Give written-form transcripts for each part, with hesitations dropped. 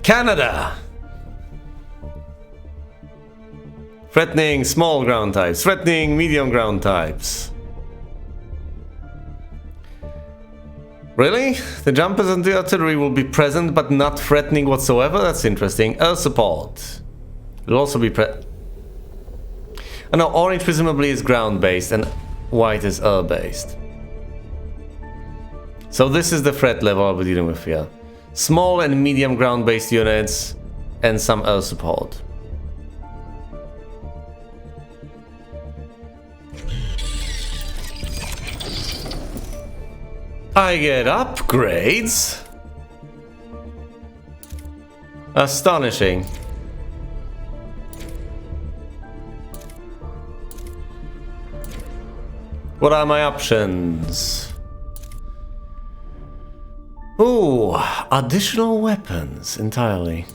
Canada! Threatening small ground types, threatening medium ground types. Really? The jumpers and the artillery will be present but not threatening whatsoever? That's interesting. Air support will also be Oh no, orange presumably is ground-based and white is air-based. So this is the threat level I'll be dealing with here. Small and medium ground-based units and some air support. I get upgrades? Astonishing. What are my options? Ooh, additional weapons entirely.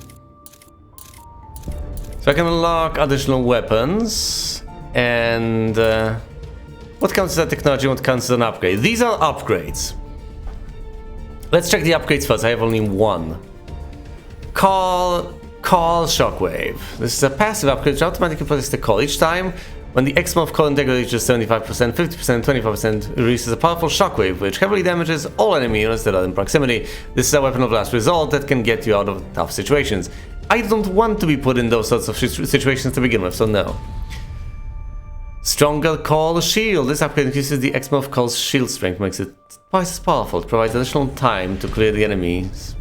So I can unlock additional weapons and what counts as a technology, what counts as an upgrade? These are upgrades. Let's check the upgrades first. I have only one. Call Shockwave. This is a passive upgrade which automatically protects the call. Each time when the X-Morph call integrity reaches 75%, 50%, 25%, releases a powerful shockwave which heavily damages all enemy units that are in proximity. This is a weapon of last resort that can get you out of tough situations. I don't want to be put in those sorts of situations to begin with, so no. Stronger Call Shield. This upgrade increases the X-Morph call's shield strength, makes it twice as powerful. It provides additional time to clear the enemies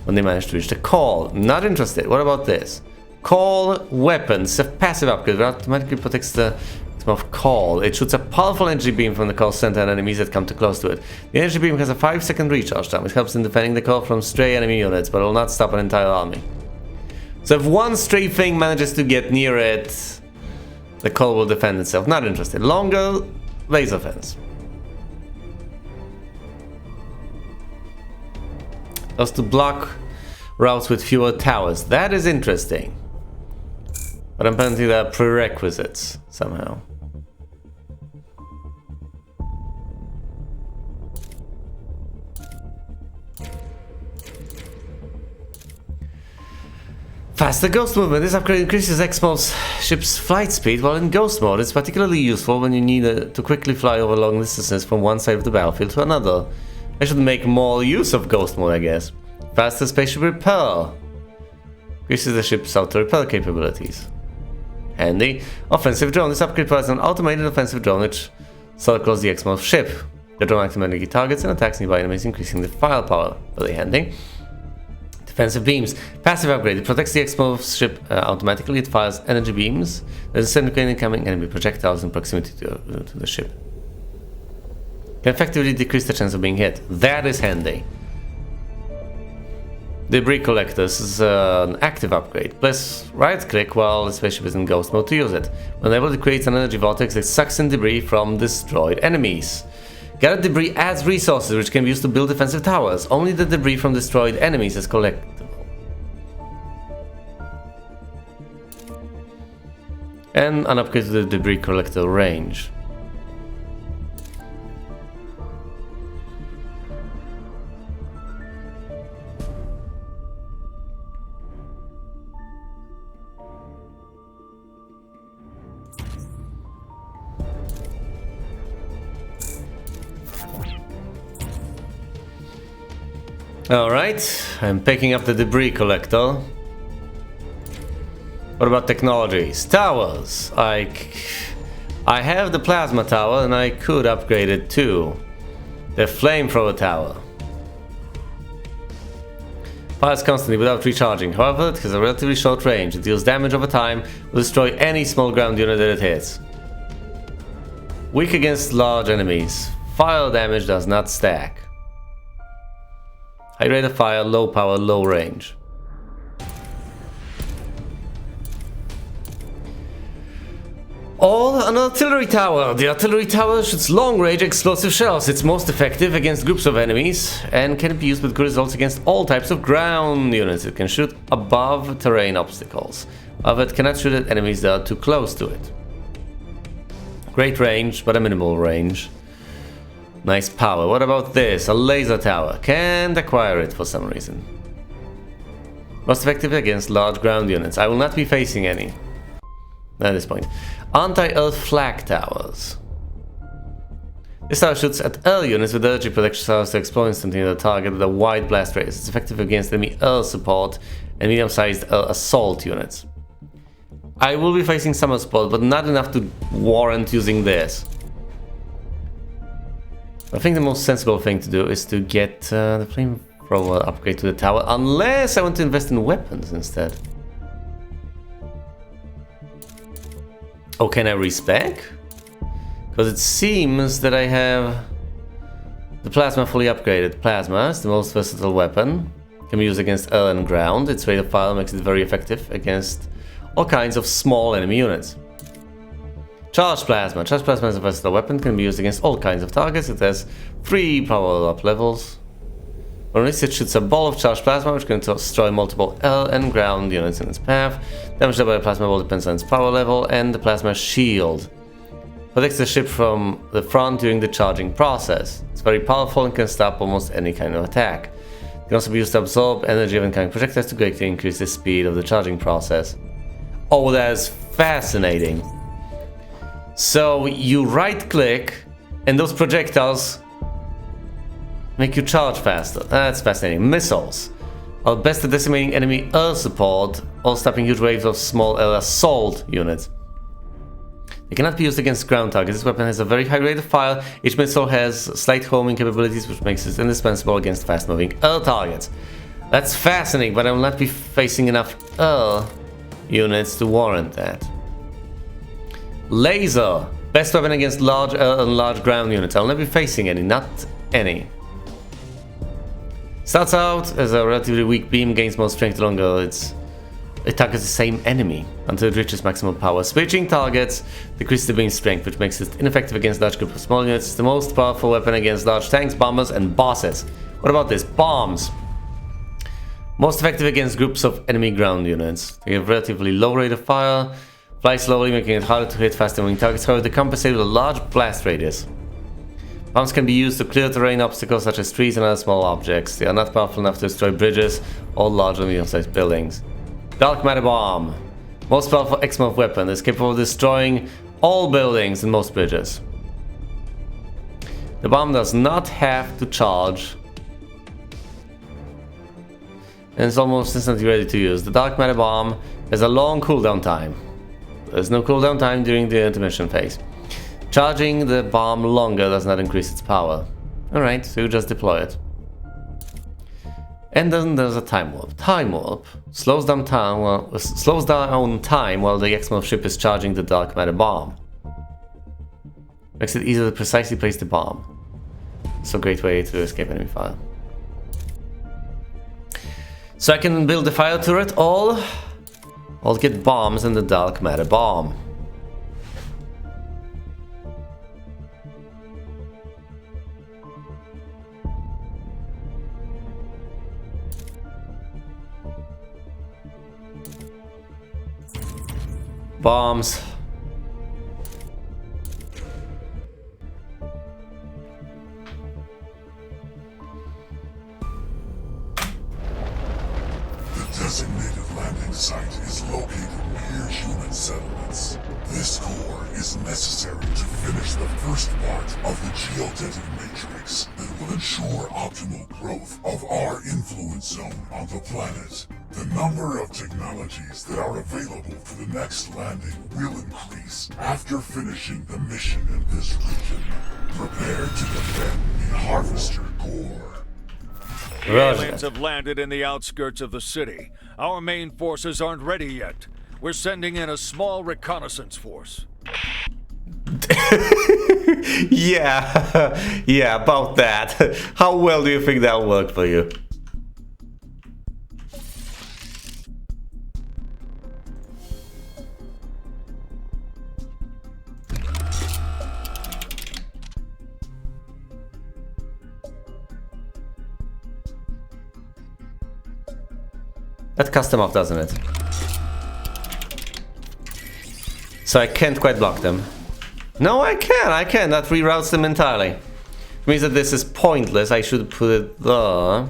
when they manage to reach the call. Not interested. What about this? Call Weapons. A passive upgrade that automatically protects the X-Morph call. It shoots a powerful energy beam from the call center at enemies that come too close to it. The energy beam has a 5-second recharge time. It helps in defending the call from stray enemy units, but will not stop an entire army. So if one stray thing manages to get near it, the call will defend itself. Not interested. Longer laser fence. Those to block routes with fewer towers. That is interesting. But apparently there are prerequisites somehow. Faster Ghost Movement. This upgrade increases X-Morph's ship's flight speed while in Ghost Mode. It's particularly useful when you need to quickly fly over long distances from one side of the battlefield to another. I should make more use of Ghost Mode, I guess. Faster spaceship repair. Increases the ship's auto-repair capabilities. Handy. Offensive drone. This upgrade provides an automated offensive drone which circles the X-Morph ship. The drone automatically targets and attacks nearby enemies, increasing the firepower. Very handy. Defensive beams. Passive upgrade. It protects the X-Morph ship automatically. It fires energy beams that send incoming enemy projectiles in proximity to the ship. Can effectively decrease the chance of being hit. That is handy. Debris collectors is an active upgrade. Press right click while the spaceship is in ghost mode to use it. When able, it creates an energy vortex that sucks in debris from destroyed enemies. Gathered debris adds resources which can be used to build defensive towers. Only the debris from destroyed enemies is collectible. And an upgrade to the debris collector range. Alright, I'm picking up the debris collector. What about technologies? Towers. I have the plasma tower and I could upgrade it too. The flamethrower tower. Fires constantly without recharging. However, it has a relatively short range. It deals damage over time, will destroy any small ground unit that it hits. Weak against large enemies. Fire damage does not stack. High rate of fire, low power, low range. Or an artillery tower. The artillery tower shoots long-range explosive shells. It's most effective against groups of enemies and can be used with good results against all types of ground units. It can shoot above terrain obstacles. However, it cannot shoot at enemies that are too close to it. Great range, but a minimal range. Nice power. What about this? A laser tower. Can't acquire it for some reason. Most effective against large ground units. I will not be facing any at this point. Anti-earth flag towers. This tower shoots at earth units with energy protection towers to explode instantly the target with a wide blast radius. It's effective against enemy earth support and medium-sized assault units. I will be facing some support, but not enough to warrant using this. I think the most sensible thing to do is to get the flamethrower upgrade to the tower, unless I want to invest in weapons instead. Oh, can I respec? Because it seems that I have the plasma fully upgraded. Plasma is the most versatile weapon. Can be used against air and ground. Its rate of fire makes it very effective against all kinds of small enemy units. Charged plasma. Charged plasma is a versatile weapon. Can be used against all kinds of targets. It has 3 power up levels. When released, it shoots a ball of charged plasma which can destroy multiple air and ground units in its path. Damage done by a plasma ball depends on its power level and the plasma shield. Protects the ship from the front during the charging process. It's very powerful and can stop almost any kind of attack. It can also be used to absorb energy of incoming projectiles to greatly increase the speed of the charging process. Oh, that is fascinating. So you right click and those projectiles make you charge faster. That's fascinating. Missiles are best at decimating enemy air support or stopping huge waves of small air assault units. It cannot be used against ground targets. This weapon has a very high rate of fire. Each missile has slight homing capabilities, which makes it indispensable against fast-moving air targets. That's fascinating, but I will not be facing enough air units to warrant that. Laser. Best weapon against large air and large ground units. I will not be facing any, not any. Starts out as a relatively weak beam, gains more strength the longer it targets the same enemy until it reaches maximum power. Switching targets decreases the beam's strength, which makes it ineffective against large groups of small units. It's the most powerful weapon against large tanks, bombers, and bosses. What about this? Bombs. Most effective against groups of enemy ground units. They have relatively low rate of fire, fly slowly, making it harder to hit faster moving targets. However, they compensate with a large blast radius. Bombs can be used to clear terrain obstacles such as trees and other small objects. They are not powerful enough to destroy bridges or large or medium-sized buildings. Dark Matter Bomb. Most powerful X-Morph weapon. Is capable of destroying all buildings and most bridges. The bomb does not have to charge. And it's almost instantly ready to use. The Dark Matter Bomb has a long cooldown time. There's no cooldown time during the intermission phase. Charging the bomb longer does not increase its power. Alright, so you just deploy it. And then there's a time warp. Time warp slows down time while the X-Morph ship is charging the Dark Matter Bomb. Makes it easier to precisely place the bomb. It's a great way to escape enemy fire. So I can build the fire turret or I'll get bombs and the Dark Matter Bomb. Bombs. The designated landing site is located near human settlements. This core is necessary to finish the first part of the geodetic matrix that will ensure optimal growth of our influence zone on the planet. The number of technologies that are available for the next landing will increase after finishing the mission in this region. Prepare to defend the Harvester Core. The aliens have landed in the outskirts of the city. Our main forces aren't ready yet. We're sending in a small reconnaissance force. Yeah, about that. How well do you think that'll work for you? That custom off, doesn't it? So I can't quite block them. No, I can. That reroutes them entirely. It means that this is pointless. I should put it there.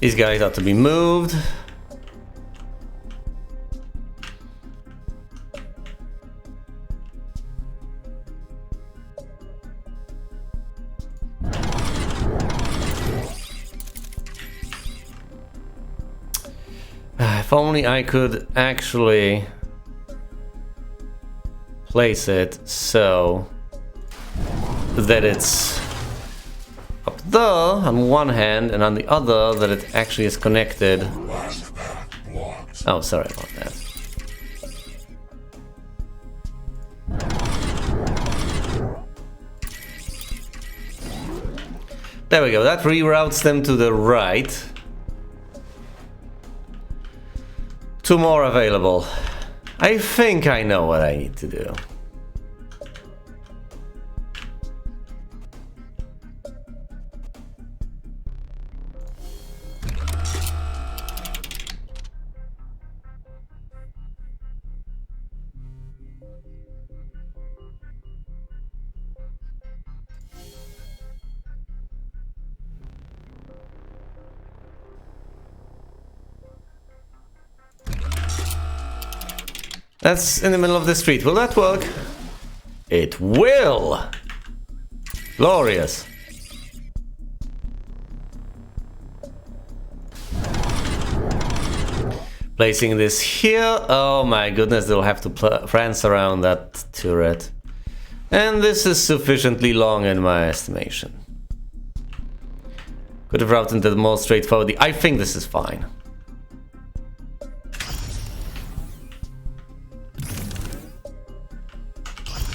These guys ought to be moved. If only I could actually place it so that it's up there on one hand and on the other that it actually is connected. Oh, sorry about that. There we go, that reroutes them to the right. 2 more available. I think I know what I need to do. That's in the middle of the street. Will that work? It will! Glorious. Placing this here. Oh my goodness, they'll have to prance around that turret. And this is sufficiently long in my estimation. Could have routed it more straightforwardly. I think this is fine.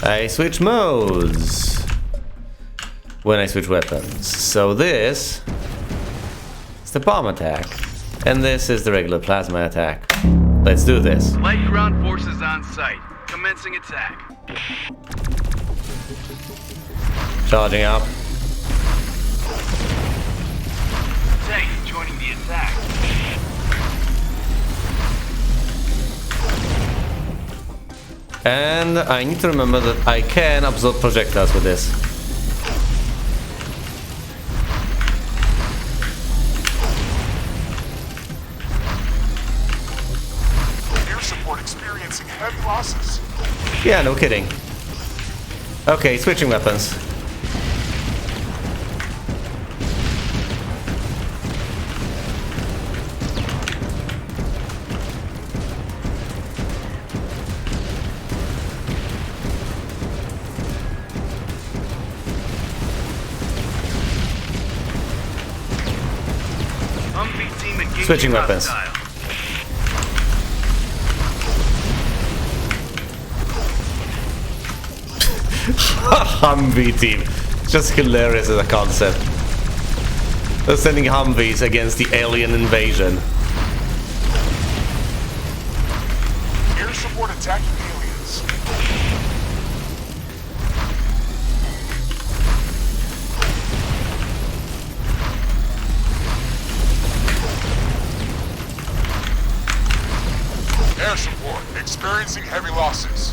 I switch modes when I switch weapons. So this is the bomb attack, and this is the regular plasma attack. Let's do this. Light ground forces on site. Commencing attack. Charging up. Tank joining the attack. And I need to remember that I can absorb projectiles with this. Air support experiencing heavy losses. Yeah, no kidding. Okay, switching weapons. Switching weapons. Humvee team. Just hilarious as a concept. They're sending Humvees against the alien invasion. Air support attacking aliens. Air support experiencing heavy losses.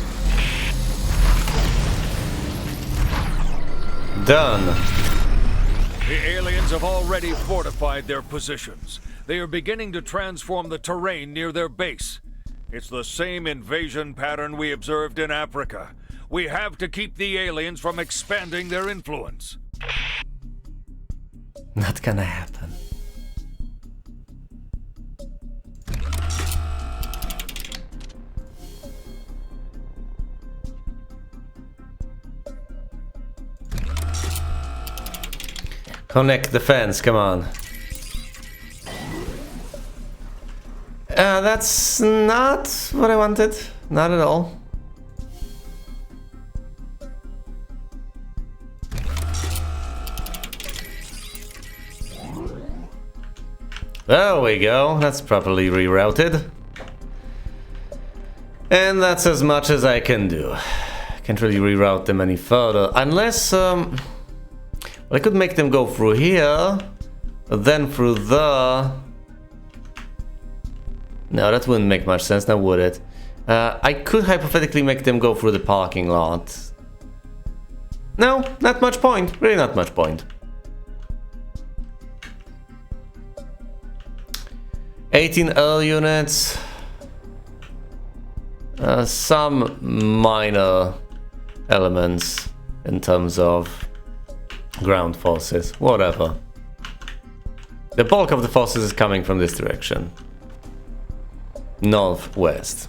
Done. The aliens have already fortified their positions. They are beginning to transform the terrain near their base. It's the same invasion pattern we observed in Africa. We have to keep the aliens from expanding their influence. Not gonna happen. Connect the fence, come on. That's not what I wanted. Not at all. There we go. That's properly rerouted. And that's as much as I can do. Can't really reroute them any further. Unless, well, I could make them go through here, then through there. No, that wouldn't make much sense, now would it? I could hypothetically make them go through the parking lot. No, not much point. Really not much point. 18 Earl units. Some minor elements in terms of ground forces, whatever. The bulk of the forces is coming from this direction. Northwest.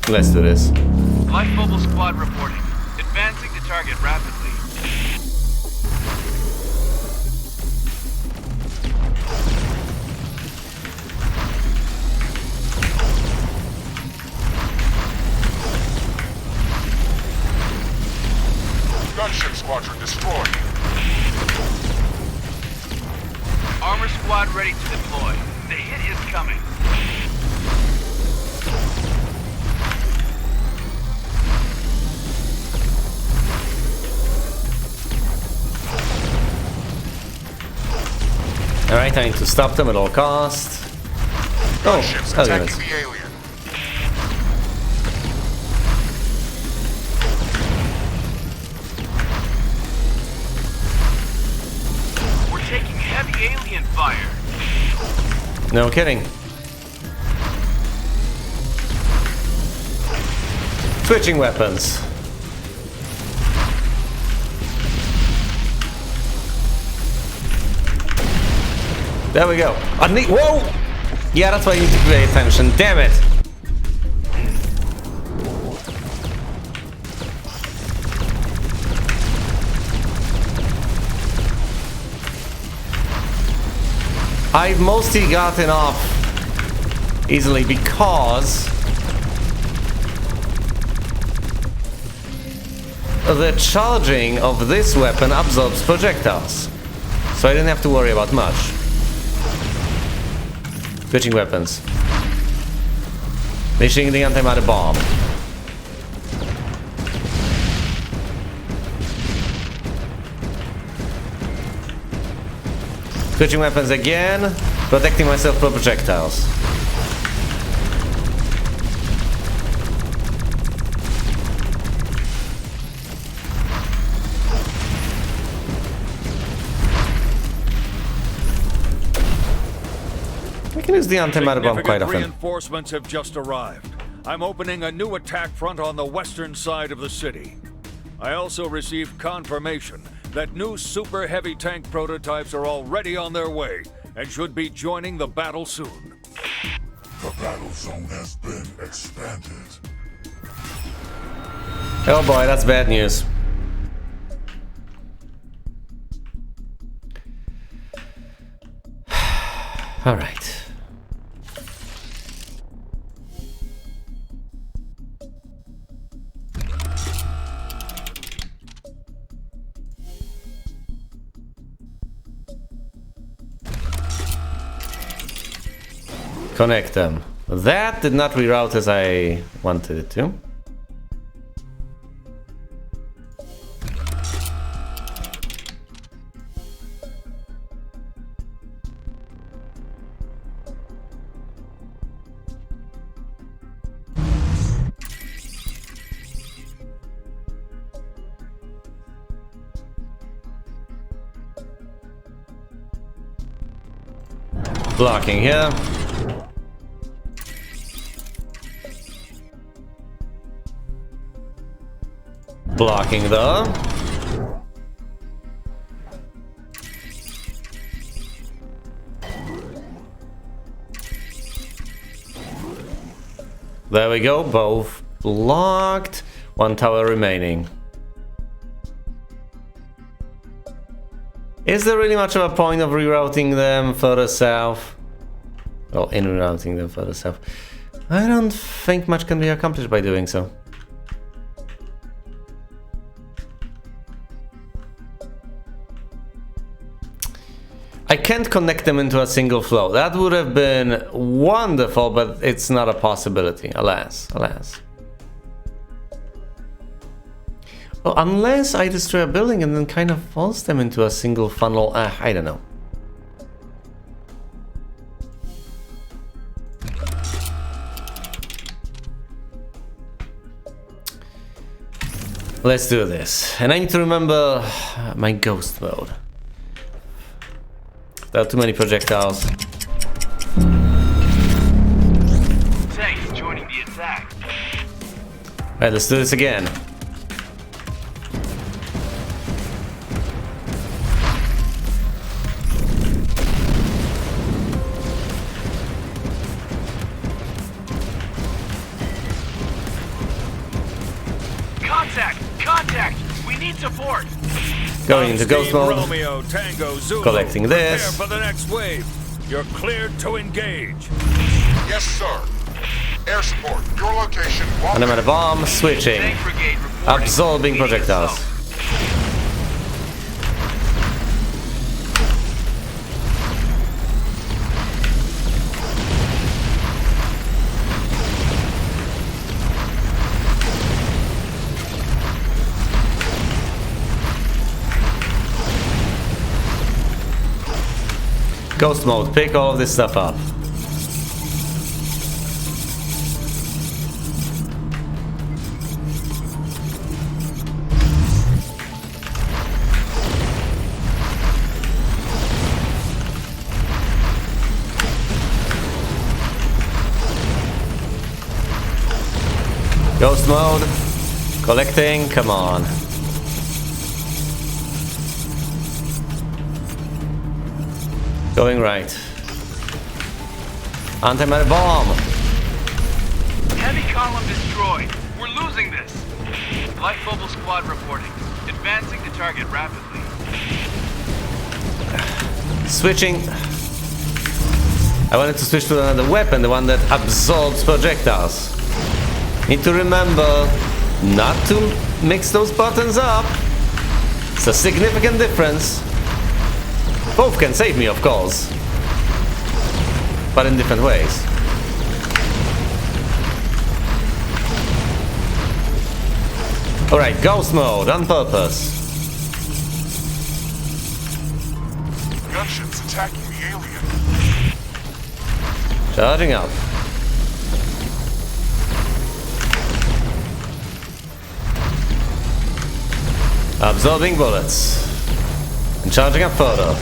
Let's do this. Light mobile squad reporting. Advancing to target rapidly. Gunship squadron destroyed. Armor squad ready to deploy. The hit is coming. Alright, I need to stop them at all costs. Oh, Gunships Earl attacking units. the alien. Taking heavy alien fire. No kidding. Switching weapons. There we go. I need. Whoa! Yeah, that's why you need to pay attention. Damn it! I've mostly gotten off easily because the charging of this weapon absorbs projectiles, so I didn't have to worry about much. Switching weapons. Finishing the antimatter bomb. Switching weapons again, protecting myself from projectiles. I can use the antimatter bomb quite often. Reinforcements have just arrived. I'm opening a new attack front on the western side of the city. I also received confirmation that new super heavy tank prototypes are already on their way and should be joining the battle soon. The battle zone has been expanded. Oh boy, that's bad news. All right. Connect them. That did not reroute as I wanted it to. Blocking here. Blocking there. There we go, both blocked. One tower remaining. Is there really much of a point of rerouting them further south? Well, in rerouting them further south. I don't think much can be accomplished by doing so. I can't connect them into a single flow. That would have been wonderful, but it's not a possibility, alas, alas. Well, unless I destroy a building and then kind of force them into a single funnel, I don't know. Let's do this. And I need to remember my ghost mode. There are too many projectiles. Alright, let's do this again. Contact! We need support! Going into ghost mode. Romeo, Tango, Zulu. Collecting this. Prepare for the next wave. You're cleared to engage. Yes, sir. Air support, your location. And I'm at a bomb, switching. Tank brigade reporting. Absorbing Immediate projectiles. assault. Ghost mode, pick all of this stuff up. Ghost mode, collecting, come on. Going right. Antimatter bomb. Heavy column destroyed. We're losing this. Light mobile squad reporting. Advancing to target rapidly. Switching. I wanted to switch to another weapon, the one that absorbs projectiles. Need to remember not to mix those buttons up. It's a significant difference. Both can save me, of course, but in different ways. Alright, ghost mode on purpose. Gunships attacking the alien. Charging up. Absorbing bullets. And charging up further.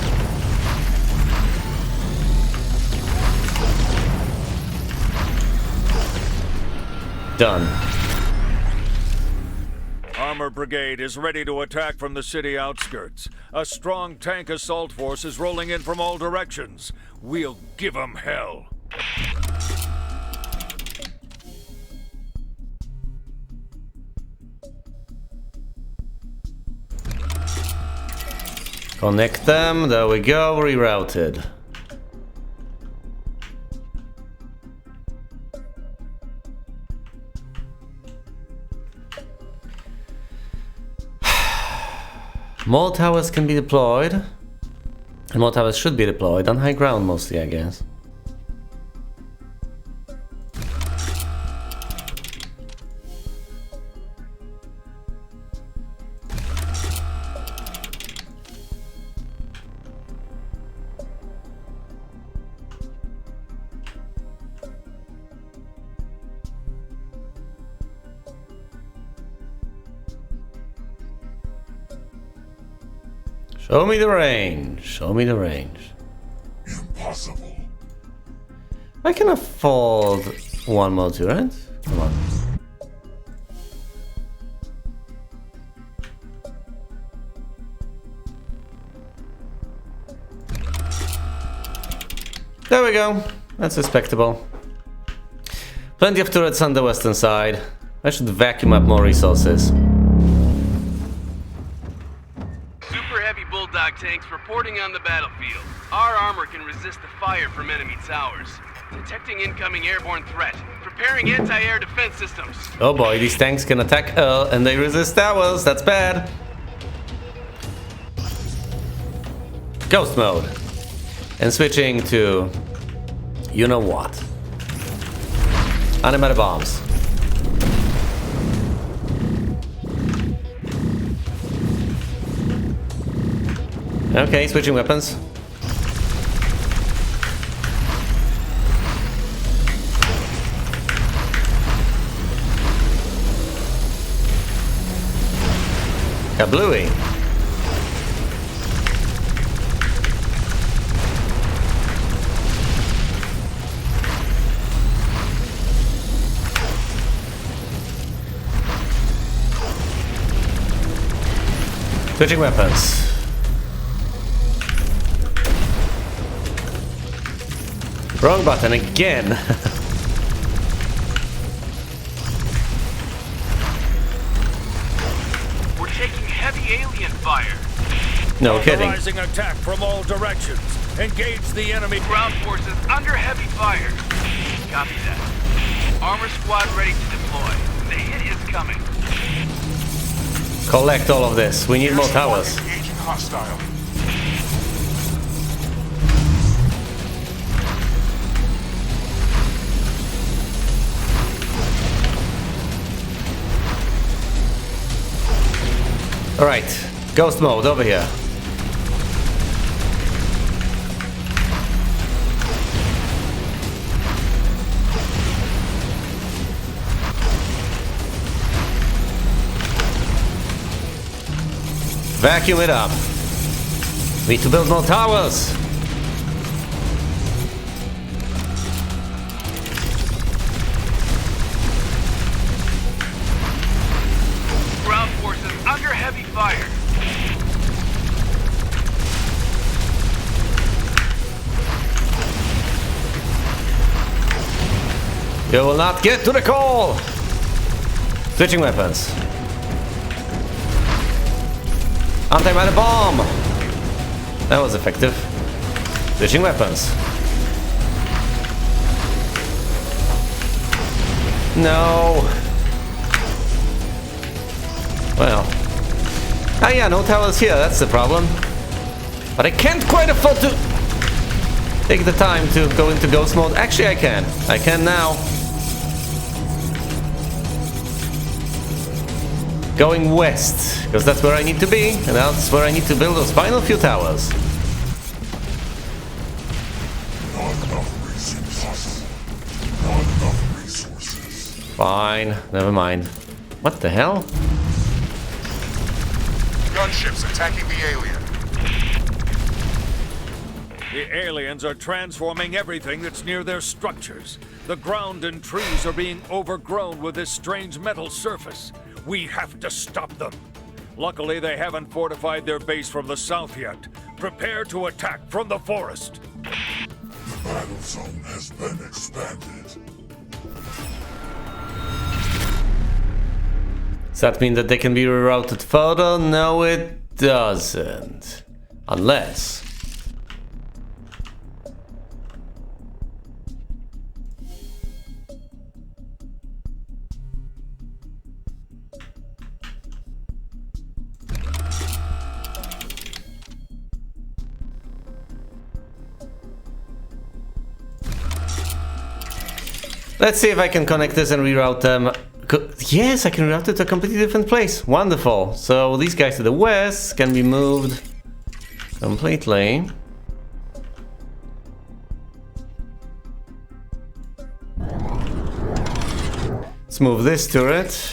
Done. Armor Brigade is ready to attack from the city outskirts. A strong tank assault force is rolling in from all directions. We'll give 'em hell. Connect them. There we go. Rerouted. More towers can be deployed. And more towers should be deployed on high ground mostly, I guess. Show me the range. Show me the range. Impossible. I can afford one more turret. Come on. There we go. That's respectable. Plenty of turrets on the western side. I should vacuum up more resources. Bulldog tanks reporting on the battlefield. Our armor can resist the fire from enemy towers. Detecting incoming airborne threat. Preparing anti-air defense systems. Oh boy, these tanks can attack and they resist towers. That's bad. Ghost mode. And switching to... you know what. Animated bombs. Okay, switching weapons. Kablooey. Switching weapons. Wrong button again. We're taking heavy alien fire. No kidding. Authorizing attack from all directions. Engage the enemy. Ground forces under heavy fire. Copy that. Armor squad ready to deploy. The hit is coming. Collect all of this. We need more towers. Engaging hostile. Alright. Ghost mode over here. Vacuum it up. Need to build more towers. Ground forces under heavy fire. You will not get to the call. Switching weapons. Antimatter bomb! That was effective. Switching weapons. No. Well. Ah yeah, no towers here, that's the problem. But I can't quite afford to take the time to go into ghost mode. Actually I can. I can now. Going west, because that's where I need to be, and that's where I need to build those final few towers. Not enough resources. Not enough resources. Fine, never mind. What the hell? Gunships attacking the alien. The aliens are transforming everything that's near their structures. The ground and trees are being overgrown with this strange metal surface. We have to stop them. Luckily, they haven't fortified their base from the south yet. Prepare to attack from the forest. The battle zone has been expanded. Does that mean that they can be rerouted further? No, it doesn't. Unless... Let's see if I can connect this and reroute them. Yes, I can reroute it to a completely different place. Wonderful. So these guys to the west can be moved completely. Let's move this turret.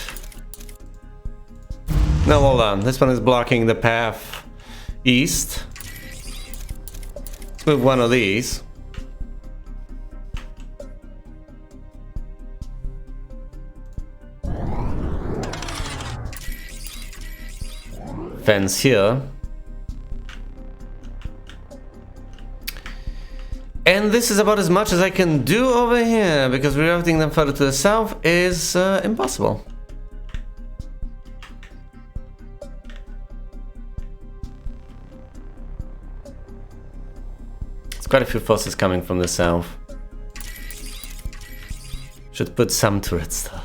No, hold on. This one is blocking the path east. Let's move one of these. Fence here. And this is about as much as I can do over here, because rerouting them further to the south is impossible. There's quite a few forces coming from the south. Should put some turrets though.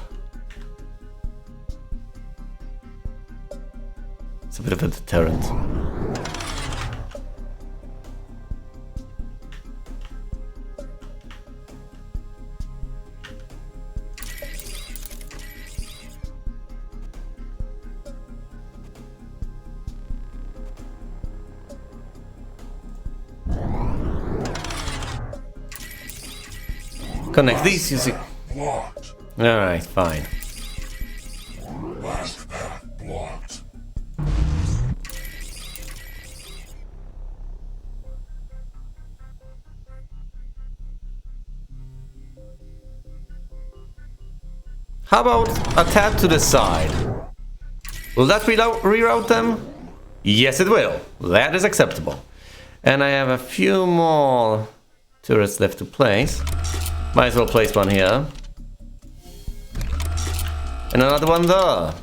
It's a bit of a deterrent. Connect these, you see. Blocked. Alright, fine. Last path blocked. How about a tad to the side? Will that reroute them? Yes, it will. That is acceptable. And I have a few more turrets left to place. Might as well place one here. And another one there.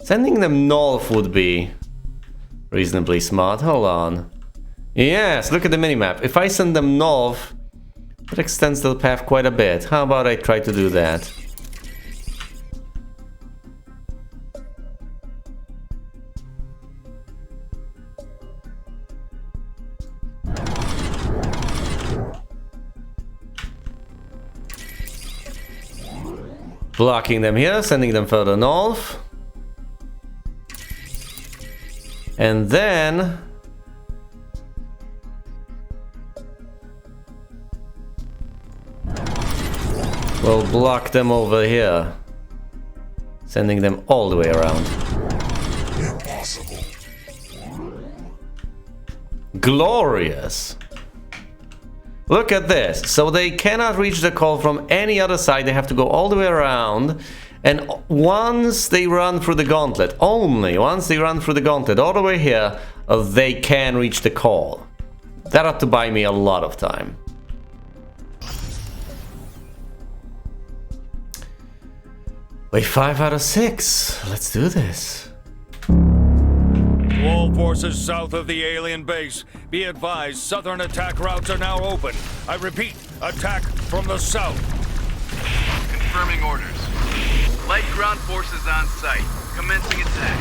Sending them north would be reasonably smart. Hold on. Yes, look at the minimap. If I send them north, it extends the path quite a bit. How about I try to do that? Blocking them here, sending them further north. And then we'll block them over here, sending them all the way around. Impossible. Glorious! Look at this. So they cannot reach the call from any other side. They have to go all the way around. And once they run through the gauntlet, only once they run through the gauntlet all the way here, they can reach the call. That ought to buy me a lot of time. Wait, 5 out of 6. Let's do this. To all forces south of the alien base, be advised southern attack routes are now open. I repeat, attack from the south. Confirming orders. Light ground forces on site. Commencing attack.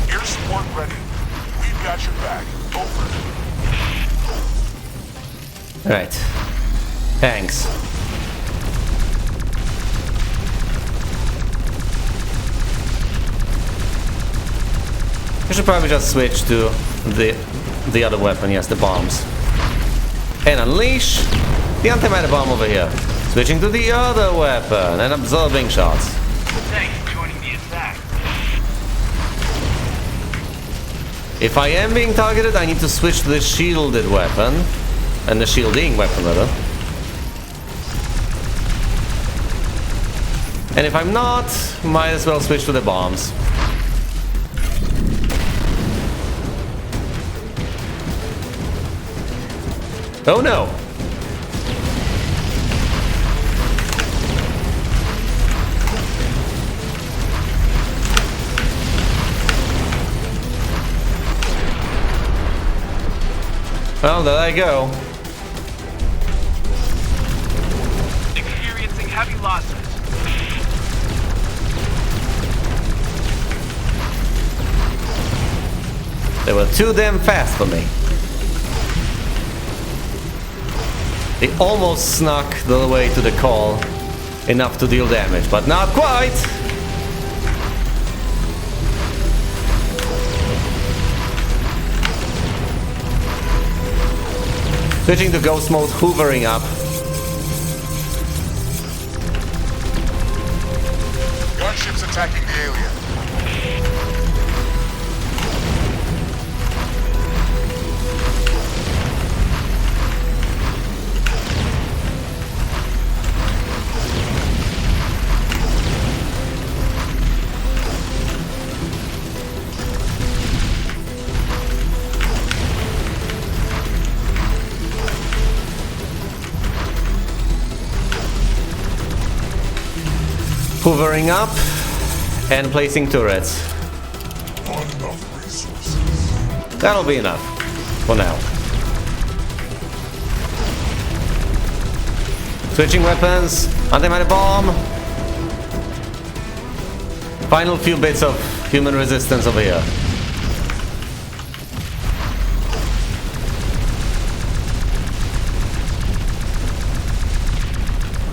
Air support ready. We've got your back. Over. Alright. Thanks. I should probably just switch to the other weapon, yes, the bombs. And unleash the antimatter bomb over here. Switching to the other weapon and absorbing shots. Thanks for joining the attack. If I am being targeted, I need to switch to the shielded weapon. And the shielding weapon, rather. And if I'm not, might as well switch to the bombs. Oh no! Well, there I go. Experiencing heavy losses. They were too damn fast for me. They almost snuck the way to the call, enough to deal damage, but not quite! Switching to ghost mode, hoovering up. Gunships attacking the alien. Hoovering up and placing turrets. Not enough resources. That'll be enough for now. Switching weapons, antimatter bomb. Final few bits of human resistance over here.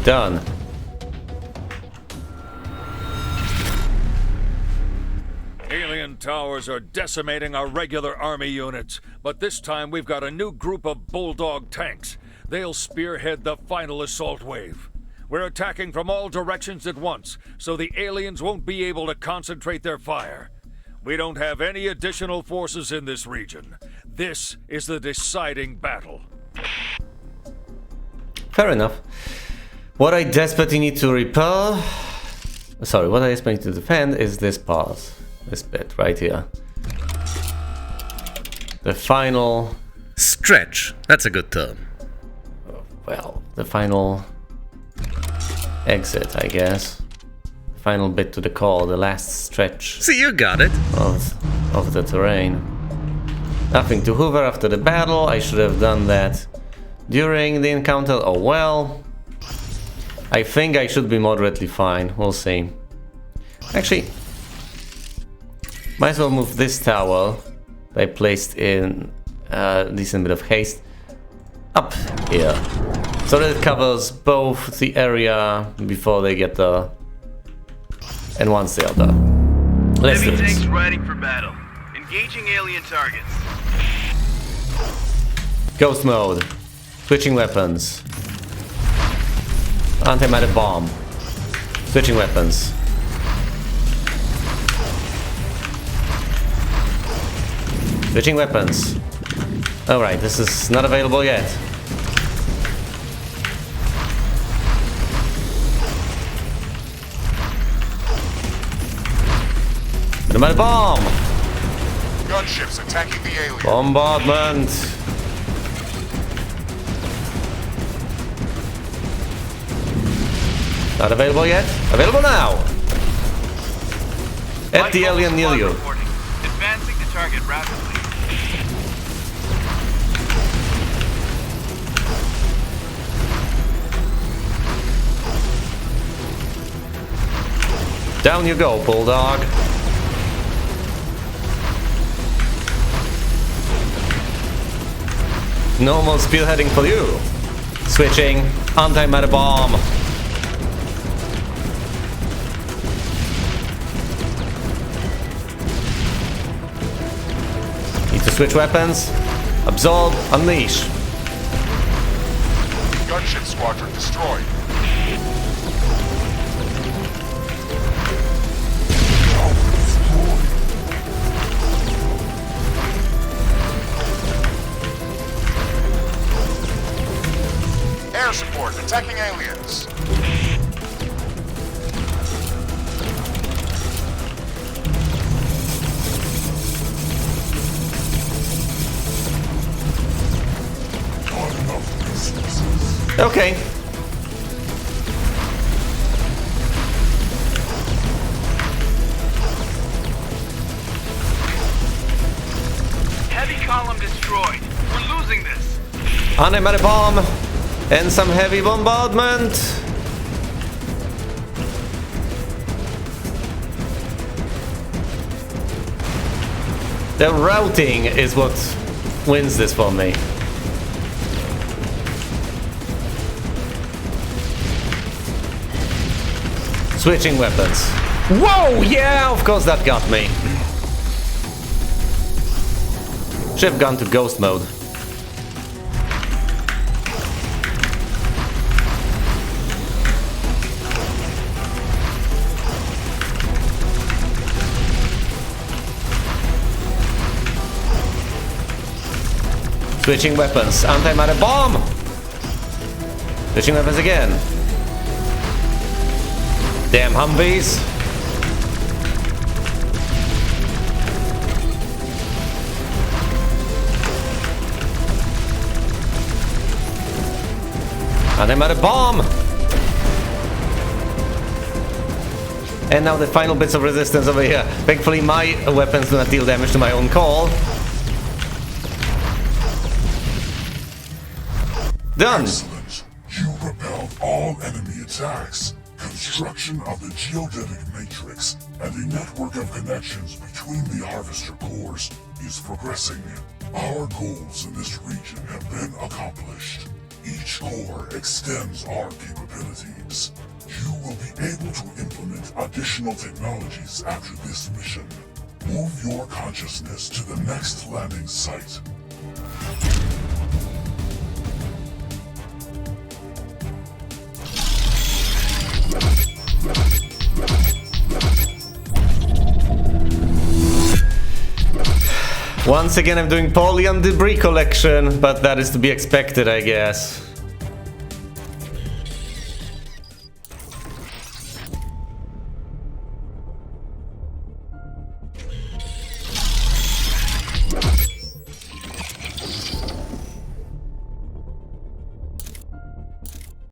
Done. Alien towers are decimating our regular army units, but this time we've got a new group of bulldog tanks. They'll spearhead the final assault wave. We're attacking from all directions at once, so the aliens won't be able to concentrate their fire. We don't have any additional forces in this region. This is the deciding battle. Fair enough. What I desperately need to repel... Sorry, what I desperately need to defend is this part. This bit right here. The final... stretch. That's a good term. Well, the final... exit, I guess. The final bit to the core, the last stretch. See, you got it! Of the terrain. Nothing to hoover after the battle. I should have done that during the encounter. Oh well. I think I should be moderately fine. We'll see. Actually, might as well move this tower that I placed in a decent bit of haste up here, so that it covers both the area before they get there and once they are there. Let's do Heavy this. tanks riding for battle. Engaging alien targets. Ghost mode. Switching weapons. Anti-matter bomb. Switching weapons. Switching weapons. Alright, this is not available yet. Anti-matter bomb! Gunships attacking the alien. Bombardment! Not available yet? Available now! At the alien near you. Reporting. Advancing to target rapidly. Down you go, Bulldog. Normal spearheading for you. Switching. Anti-matter bomb. Need to switch weapons. Absorb. Unleash. Gunship squadron destroyed. Air support attacking aliens. Not enough resources. Okay. Heavy column destroyed. We're losing this. Anti-matter bomb. And some heavy bombardment. The routing is what wins this for me. Switching weapons. Whoa! Yeah, of course that got me. Shift gun to ghost mode. Switching weapons. Anti-matter bomb! Switching weapons again. Damn Humvees. Anti-matter bomb! And now the final bits of resistance over here. Thankfully my weapons do not deal damage to my own call. Done! Excellent. You repelled all enemy attacks. Construction of the geodetic matrix and a network of connections between the harvester cores is progressing. Our goals in this region have been accomplished. Each core extends our capabilities. You will be able to implement additional technologies after this mission. Move your consciousness to the next landing site. Once again, I'm doing poorly on debris collection, but that is to be expected, I guess.